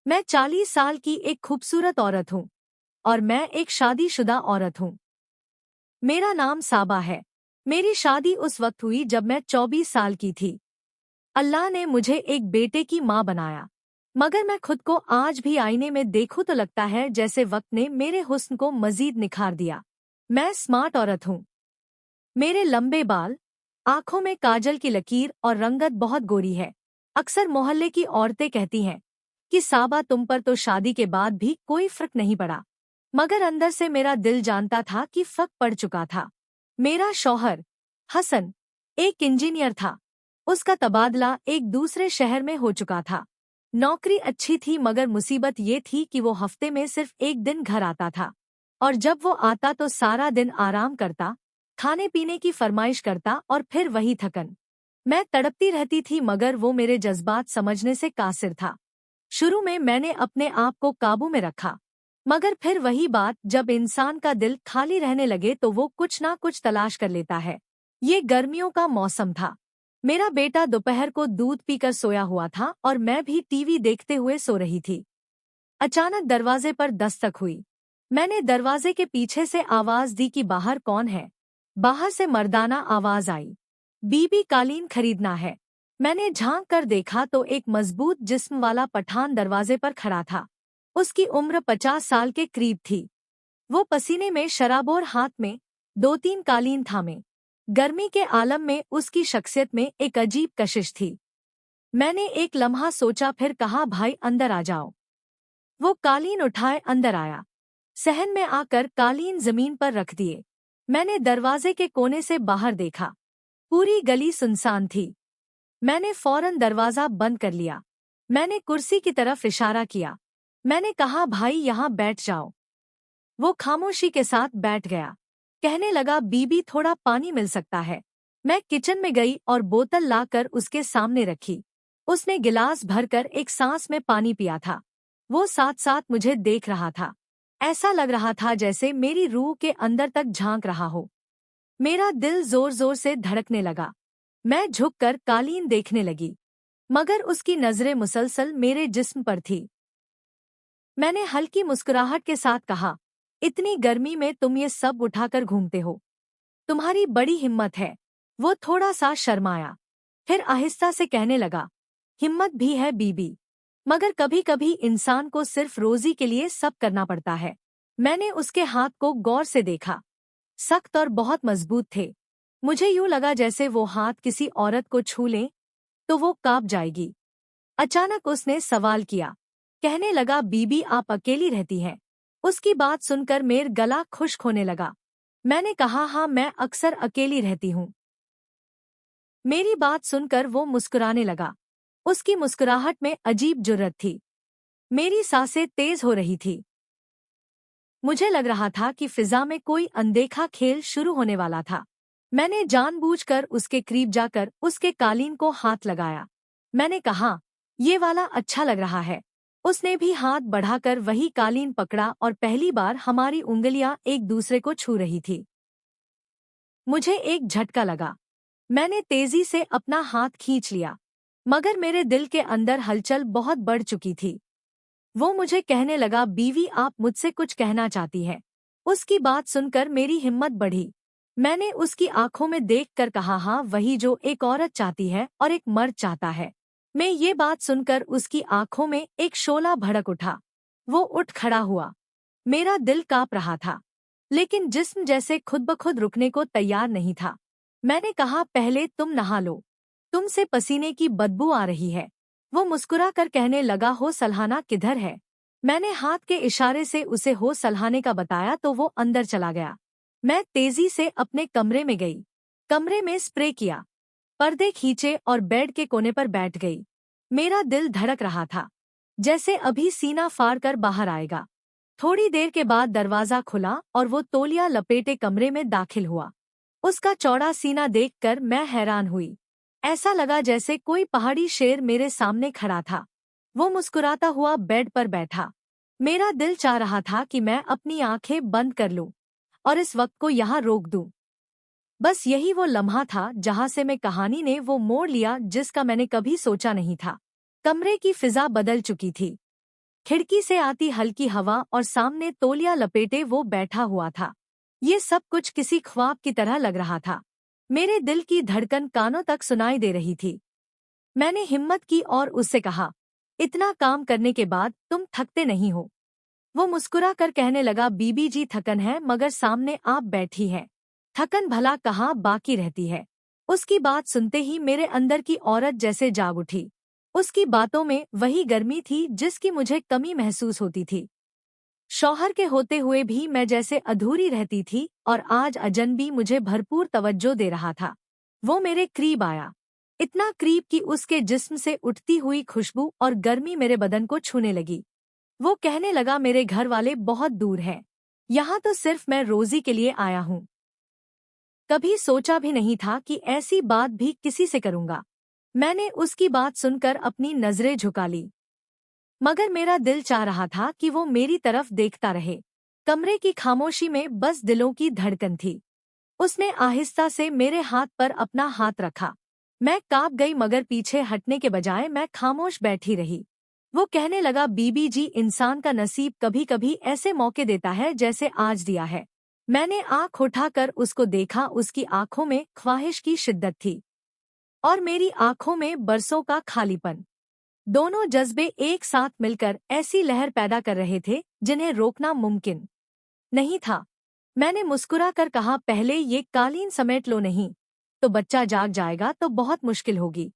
मैं 40 साल की एक खूबसूरत औरत हूँ और मैं एक शादीशुदा औरत हूँ। मेरा नाम साबा है। मेरी शादी उस वक्त हुई जब मैं 24 साल की थी। अल्लाह ने मुझे एक बेटे की माँ बनाया, मगर मैं खुद को आज भी आईने में देखूं तो लगता है जैसे वक्त ने मेरे हुस्न को मजीद निखार दिया। मैं स्मार्ट औरत हूँ। मेरे लंबे बाल, आंखों में काजल की लकीर और रंगत बहुत गोरी है। अक्सर मोहल्ले की औरतें कहती हैं कि साबा तुम पर तो शादी के बाद भी कोई फर्क नहीं पड़ा, मगर अंदर से मेरा दिल जानता था कि फर्क पड़ चुका था। मेरा शौहर हसन एक इंजीनियर था। उसका तबादला एक दूसरे शहर में हो चुका था। नौकरी अच्छी थी, मगर मुसीबत ये थी कि वो हफ्ते में सिर्फ एक दिन घर आता था, और जब वो आता तो सारा दिन आराम करता, खाने पीने की फरमाइश करता और फिर वही थकन। मैं तड़पती रहती थी, मगर वो मेरे जज्बात समझने से कासिर था। शुरू में मैंने अपने आप को काबू में रखा, मगर फिर वही बात, जब इंसान का दिल खाली रहने लगे तो वो कुछ ना कुछ तलाश कर लेता है। ये गर्मियों का मौसम था। मेरा बेटा दोपहर को दूध पीकर सोया हुआ था और मैं भी टीवी देखते हुए सो रही थी। अचानक दरवाजे पर दस्तक हुई। मैंने दरवाजे के पीछे से आवाज दी कि बाहर कौन है। बाहर से मर्दाना आवाज आई, बीबी कालीन खरीदना है। मैंने झांक कर देखा तो एक मजबूत जिस्म वाला पठान दरवाजे पर खड़ा था। उसकी उम्र 50 साल के करीब थी। वो पसीने में शराबोर, हाथ में 2-3 कालीन थामे। गर्मी के आलम में उसकी शख्सियत में एक अजीब कशिश थी। मैंने एक लम्हा सोचा, फिर कहा, भाई अंदर आ जाओ। वो कालीन उठाए अंदर आया। सहन में आकर कालीन जमीन पर रख दिए। मैंने दरवाजे के कोने से बाहर देखा। पूरी गली सुनसान थी। मैंने फौरन दरवाजा बंद कर लिया। मैंने कुर्सी की तरफ इशारा किया। मैंने कहा, भाई यहाँ बैठ जाओ। वो खामोशी के साथ बैठ गया। कहने लगा, बीबी थोड़ा पानी मिल सकता है। मैं किचन में गई और बोतल लाकर उसके सामने रखी। उसने गिलास भरकर एक सांस में पानी पिया था। वो साथ साथ मुझे देख रहा था। ऐसा लग रहा था जैसे मेरी रूह के अंदर तक झांक रहा हो। मेरा दिल जोर जोर से धड़कने लगा। मैं झुककर कालीन देखने लगी, मगर उसकी नजरें मुसलसल मेरे जिस्म पर थी। मैंने हल्की मुस्कुराहट के साथ कहा, इतनी गर्मी में तुम ये सब उठाकर घूमते हो? तुम्हारी बड़ी हिम्मत है। वो थोड़ा सा शर्माया, फिर आहिस्ता से कहने लगा, हिम्मत भी है बीबी, मगर कभी कभी इंसान को सिर्फ रोजी के लिए सब करना पड़ता है। मैंने उसके हाथ को गौर से देखा। सख्त और बहुत मजबूत थे। मुझे यूं लगा जैसे वो हाथ किसी औरत को छू लें तो वो कांप जाएगी। अचानक उसने सवाल किया। कहने लगा, बीबी आप अकेली रहती हैं? उसकी बात सुनकर मेरा गला खुश्क होने लगा। मैंने कहा, हाँ, मैं अक्सर अकेली रहती हूँ। मेरी बात सुनकर वो मुस्कुराने लगा। उसकी मुस्कुराहट में अजीब जुर्रत थी। मेरी सांसें तेज हो रही थी। मुझे लग रहा था कि फिजा में कोई अनदेखा खेल शुरू होने वाला था। मैंने जानबूझकर उसके करीब जाकर उसके कालीन को हाथ लगाया। मैंने कहा, ये वाला अच्छा लग रहा है। उसने भी हाथ बढ़ाकर वही कालीन पकड़ा और पहली बार हमारी उंगलियां एक दूसरे को छू रही थी। मुझे एक झटका लगा। मैंने तेजी से अपना हाथ खींच लिया, मगर मेरे दिल के अंदर हलचल बहुत बढ़ चुकी थी। वो मुझे कहने लगा, बीवी आप मुझसे कुछ कहना चाहती है? उसकी बात सुनकर मेरी हिम्मत बढ़ी। मैंने उसकी आंखों में देखकर कहा, हाँ, वही जो एक औरत चाहती है और एक मर्द चाहता है। मैं ये बात सुनकर उसकी आंखों में एक शोला भड़क उठा। वो उठ खड़ा हुआ। मेरा दिल कांप रहा था, लेकिन जिस्म जैसे खुद ब खुद रुकने को तैयार नहीं था। मैंने कहा, पहले तुम नहा लो, तुमसे पसीने की बदबू आ रही है। वो मुस्कुरा कर कहने लगा, हो सल्हाना किधर है? मैंने हाथ के इशारे से उसे हो सल्हाने का बताया तो वो अंदर चला गया। मैं तेजी से अपने कमरे में गई। कमरे में स्प्रे किया, पर्दे खींचे और बेड के कोने पर बैठ गई। मेरा दिल धड़क रहा था, जैसे अभी सीना फाड़ कर बाहर आएगा। थोड़ी देर के बाद दरवाजा खुला और वो तौलिया लपेटे कमरे में दाखिल हुआ। उसका चौड़ा सीना देखकर मैं हैरान हुई। ऐसा लगा जैसे कोई पहाड़ी शेर मेरे सामने खड़ा था। वो मुस्कुराता हुआ बेड पर बैठा। मेरा दिल चाह रहा था कि मैं अपनी आंखें बंद कर लूं और इस वक्त को यहाँ रोक दूं। बस यही वो लम्हा था जहां से मैं कहानी ने वो मोड़ लिया जिसका मैंने कभी सोचा नहीं था। कमरे की फिजा बदल चुकी थी। खिड़की से आती हल्की हवा और सामने तौलिया लपेटे वो बैठा हुआ था। ये सब कुछ किसी ख्वाब की तरह लग रहा था। मेरे दिल की धड़कन कानों तक सुनाई दे रही थी। मैंने हिम्मत की और उससे कहा, इतना काम करने के बाद तुम थकते नहीं हो? वो मुस्कुरा कर कहने लगा, बीबी जी थकन है, मगर सामने आप बैठी हैं। थकन भला कहाँ बाकी रहती है। उसकी बात सुनते ही मेरे अंदर की औरत जैसे जाग उठी। उसकी बातों में वही गर्मी थी जिसकी मुझे कमी महसूस होती थी। शौहर के होते हुए भी मैं जैसे अधूरी रहती थी और आज अजनबी मुझे भरपूर तवज्जो दे रहा था। वो मेरे करीब आया, इतना करीब कि उसके जिस्म से उठती हुई खुशबू और गर्मी मेरे बदन को छूने लगी। वो कहने लगा, मेरे घर वाले बहुत दूर हैं। यहाँ तो सिर्फ मैं रोजी के लिए आया हूँ। कभी सोचा भी नहीं था कि ऐसी बात भी किसी से करूँगा। मैंने उसकी बात सुनकर अपनी नजरें झुका ली, मगर मेरा दिल चाह रहा था कि वो मेरी तरफ देखता रहे। कमरे की खामोशी में बस दिलों की धड़कन थी। उसने आहिस्ता से मेरे हाथ पर अपना हाथ रखा। मैं कांप गई, मगर पीछे हटने के बजाय मैं खामोश बैठी रही। वो कहने लगा, बीबी जी, इंसान का नसीब कभी कभी ऐसे मौके देता है जैसे आज दिया है। मैंने आंख उठाकर उसको देखा। उसकी आंखों में ख्वाहिश की शिद्दत थी और मेरी आंखों में बरसों का खालीपन। दोनों जज्बे एक साथ मिलकर ऐसी लहर पैदा कर रहे थे जिन्हें रोकना मुमकिन नहीं था। मैंने मुस्कुरा कर कहा, पहले ये कालीन समेट लो, नहीं तो बच्चा जाग जाएगा तो बहुत मुश्किल होगी।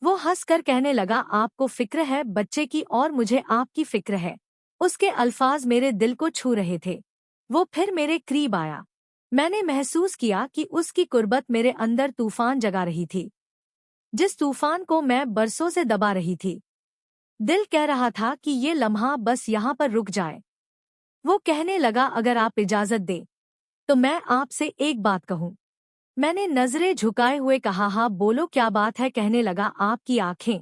वो हंसकर कहने लगा, आपको फिक्र है बच्चे की और मुझे आपकी फिक्र है। उसके अल्फाज मेरे दिल को छू रहे थे। वो फिर मेरे करीब आया। मैंने महसूस किया कि उसकी कुर्बत मेरे अंदर तूफान जगा रही थी, जिस तूफान को मैं बरसों से दबा रही थी। दिल कह रहा था कि ये लम्हा बस यहाँ पर रुक जाए। वो कहने लगा, अगर आप इजाजत दें तो मैं आपसे एक बात कहूँ। मैंने नजरें झुकाए हुए कहा, हाँ बोलो, क्या बात है। कहने लगा, आपकी आंखें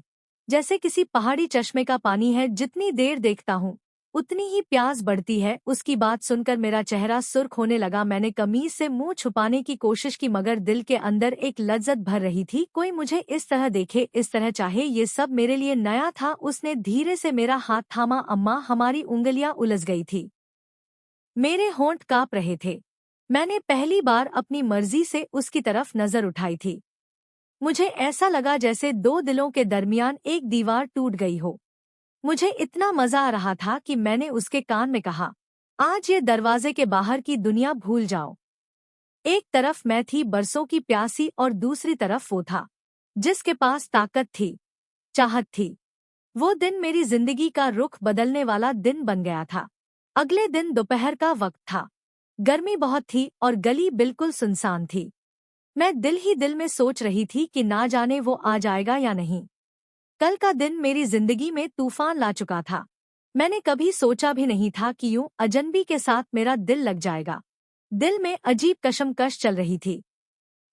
जैसे किसी पहाड़ी चश्मे का पानी है, जितनी देर देखता हूँ उतनी ही प्यास बढ़ती है। उसकी बात सुनकर मेरा चेहरा सुर्ख होने लगा। मैंने कमीज से मुंह छुपाने की कोशिश की, मगर दिल के अंदर एक लज्जत भर रही थी। कोई मुझे इस तरह देखे, इस तरह चाहे, ये सब मेरे लिए नया था। उसने धीरे से मेरा हाथ थामा। अम्मा, हमारी उंगलियां उलझ गई थी, मेरे होंठ कांप रहे थे। मैंने पहली बार अपनी मर्जी से उसकी तरफ नजर उठाई थी। मुझे ऐसा लगा जैसे दो दिलों के दरमियान एक दीवार टूट गई हो। मुझे इतना मजा आ रहा था कि मैंने उसके कान में कहा, आज ये दरवाजे के बाहर की दुनिया भूल जाओ। एक तरफ मैं थी बरसों की प्यासी और दूसरी तरफ वो था जिसके पास ताकत थी, चाहत थी। वो दिन मेरी जिंदगी का रुख बदलने वाला दिन बन गया था। अगले दिन दोपहर का वक्त था। गर्मी बहुत थी और गली बिल्कुल सुनसान थी। मैं दिल ही दिल में सोच रही थी कि ना जाने वो आ जाएगा या नहीं। कल का दिन मेरी जिंदगी में तूफान ला चुका था। मैंने कभी सोचा भी नहीं था कि यूं अजनबी के साथ मेरा दिल लग जाएगा। दिल में अजीब कशमकश चल रही थी।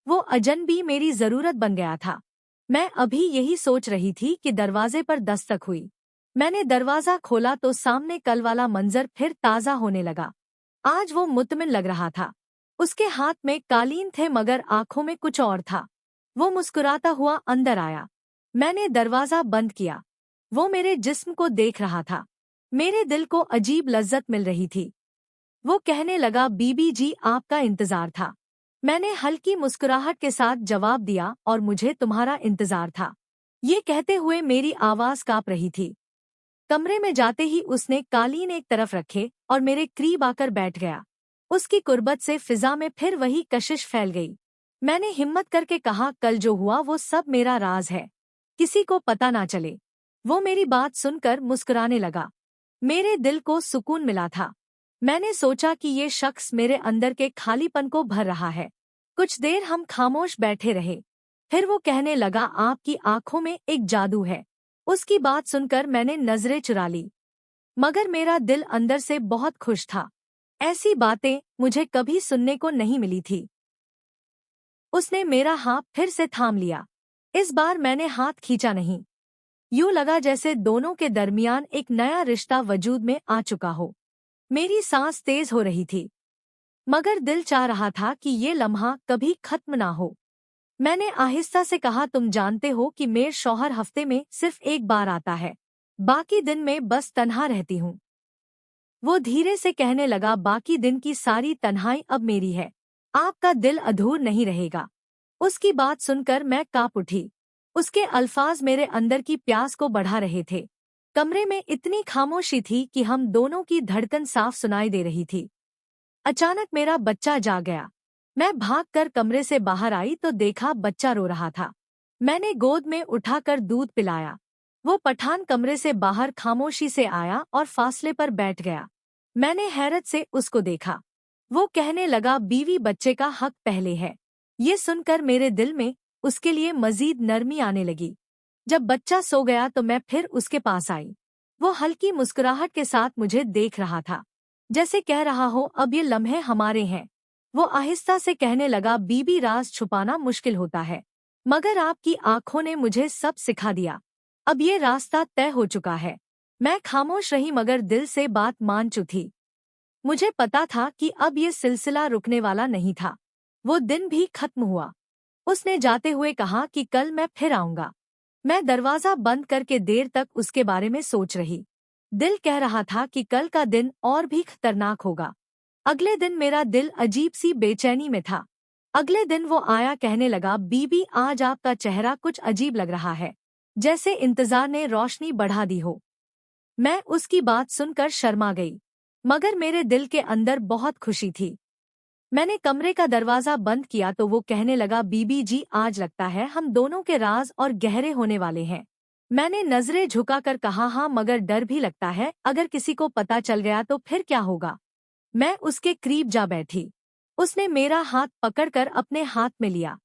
वो अजनबी मेरी जरूरत बन गया था। मैं अभी यही सोच रही थी कि दरवाजे पर दस्तक हुई। मैंने दरवाजा खोला तो सामने कल वाला मंजर फिर ताज़ा होने लगा। आज वो मुतमिन लग रहा था। उसके हाथ में कालीन थे, मगर आंखों में कुछ और था। वो मुस्कुराता हुआ अंदर आया। मैंने दरवाजा बंद किया। वो मेरे जिस्म को देख रहा था। मेरे दिल को अजीब लज्जत मिल रही थी। वो कहने लगा, बीबी जी, आपका इंतजार था। मैंने हल्की मुस्कुराहट के साथ जवाब दिया, और मुझे तुम्हारा इंतजार था। ये कहते हुए मेरी आवाज कांप रही थी। कमरे में जाते ही उसने कालीन एक तरफ रखे और मेरे करीब आकर बैठ गया। उसकी कुर्बत से फिजा में फिर वही कशिश फैल गई। मैंने हिम्मत करके कहा, कल जो हुआ वो सब मेरा राज है, किसी को पता ना चले। वो मेरी बात सुनकर मुस्कुराने लगा। मेरे दिल को सुकून मिला था। मैंने सोचा कि ये शख्स मेरे अंदर के खालीपन को भर रहा है। कुछ देर हम खामोश बैठे रहे। फिर वो कहने लगा, आपकी आंखों में एक जादू है। उसकी बात सुनकर मैंने नजरें चुरा ली, मगर मेरा दिल अंदर से बहुत खुश था। ऐसी बातें मुझे कभी सुनने को नहीं मिली थी। उसने मेरा हाथ फिर से थाम लिया। इस बार मैंने हाथ खींचा नहीं। यूं लगा जैसे दोनों के दरमियान एक नया रिश्ता वजूद में आ चुका हो। मेरी सांस तेज हो रही थी, मगर दिल चाह रहा था कि ये लम्हा कभी खत्म ना हो। मैंने आहिस्ता से कहा, तुम जानते हो कि मेरे शौहर हफ्ते में सिर्फ एक बार आता है। बाकी दिन में बस तन्हा रहती हूँ। वो धीरे से कहने लगा, बाकी दिन की सारी तन्हाई अब मेरी है। आपका दिल अधूर नहीं रहेगा। उसकी बात सुनकर मैं काँप उठी। उसके अल्फाज मेरे अंदर की प्यास को बढ़ा रहे थे। कमरे में इतनी खामोशी थी कि हम दोनों की धड़कन साफ सुनाई दे रही थी। अचानक मेरा बच्चा जाग गया। मैं भागकर कमरे से बाहर आई तो देखा बच्चा रो रहा था। मैंने गोद में उठाकर दूध पिलाया। वो पठान कमरे से बाहर खामोशी से आया और फासले पर बैठ गया। मैंने हैरत से उसको देखा। वो कहने लगा, बीवी बच्चे का हक पहले है। ये सुनकर मेरे दिल में उसके लिए मजीद नरमी आने लगी। जब बच्चा सो गया तो मैं फिर उसके पास आई। वो हल्की मुस्कुराहट के साथ मुझे देख रहा था, जैसे कह रहा हो अब ये लम्हे हमारे हैं। वो आहिस्ता से कहने लगा, बीबी राज छुपाना मुश्किल होता है, मगर आपकी आंखों ने मुझे सब सिखा दिया। अब ये रास्ता तय हो चुका है। मैं खामोश रही मगर दिल से बात मान चुकी थी। मुझे पता था कि अब ये सिलसिला रुकने वाला नहीं था। वो दिन भी खत्म हुआ। उसने जाते हुए कहा कि कल मैं फिर आऊंगा। मैं दरवाजा बंद करके देर तक उसके बारे में सोच रही। दिल कह रहा था कि कल का दिन और भी खतरनाक होगा। अगले दिन मेरा दिल अजीब सी बेचैनी में था। अगले दिन वो आया, कहने लगा, बीबी आज आपका चेहरा कुछ अजीब लग रहा है, जैसे इंतजार ने रोशनी बढ़ा दी हो। मैं उसकी बात सुनकर शर्मा गई, मगर मेरे दिल के अंदर बहुत खुशी थी। मैंने कमरे का दरवाजा बंद किया तो वो कहने लगा, बीबी जी आज लगता है हम दोनों के राज और गहरे होने वाले हैं। मैंने नजरें झुकाकर कहा, हाँ, मगर डर भी लगता है, अगर किसी को पता चल गया तो फिर क्या होगा। मैं उसके करीब जा बैठी। उसने मेरा हाथ पकड़कर अपने हाथ में लिया।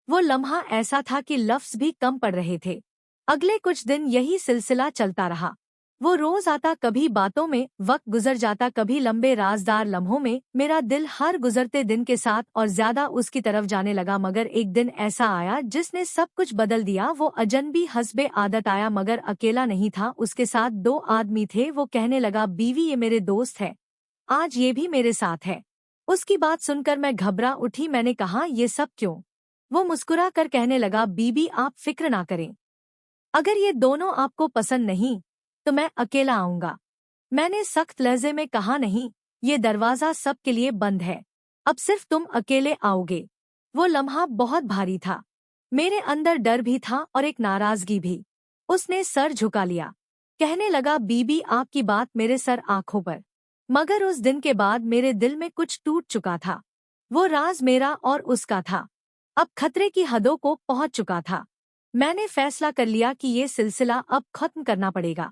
वो लम्हा ऐसा था कि लफ्ज भी कम पड़ रहे थे। अगले कुछ दिन यही सिलसिला चलता रहा। वो रोज आता, कभी बातों में वक्त गुजर जाता, कभी लंबे राजदार लम्हों में। मेरा दिल हर गुजरते दिन के साथ और ज्यादा उसकी तरफ जाने लगा। मगर एक दिन ऐसा आया जिसने सब कुछ बदल दिया। वो अजनबी हस्बे आदत आया, मगर अकेला नहीं था, उसके साथ दो आदमी थे। वो कहने लगा, बीवी ये मेरे दोस्त है, आज ये भी मेरे साथ है। उसकी बात सुनकर मैं घबरा उठी। मैंने कहा, ये सब क्यों? वो मुस्कुरा कर कहने लगा, बीबी आप फिक्र ना करें, अगर ये दोनों आपको पसंद नहीं तो मैं अकेला आऊंगा। मैंने सख्त लहजे में कहा, नहीं, ये दरवाजा सबके लिए बंद है, अब सिर्फ तुम अकेले आओगे। वो लम्हा बहुत भारी था। मेरे अंदर डर भी था और एक नाराजगी भी। उसने सर झुका लिया, कहने लगा, बीबी आपकी बात मेरे सर आंखों पर। मगर उस दिन के बाद मेरे दिल में कुछ टूट चुका था। वो राज मेरा और उसका था, अब खतरे की हदों को पहुंच चुका था। मैंने फैसला कर लिया कि ये सिलसिला अब खत्म करना पड़ेगा।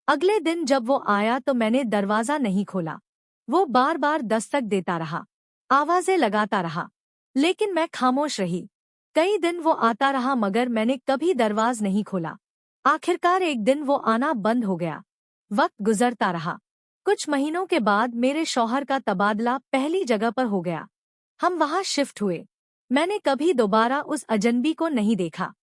अगले दिन जब वो आया तो मैंने दरवाजा नहीं खोला। वो बार बार दस्तक देता रहा, आवाजें लगाता रहा, लेकिन मैं खामोश रही। कई दिन वो आता रहा मगर मैंने कभी दरवाज नहीं खोला। आखिरकार एक दिन वो आना बंद हो गया। वक्त गुजरता रहा। कुछ महीनों के बाद मेरे शौहर का तबादला पहली जगह पर हो गया। हम वहां शिफ्ट हुए। मैंने कभी दोबारा उस अजनबी को नहीं देखा।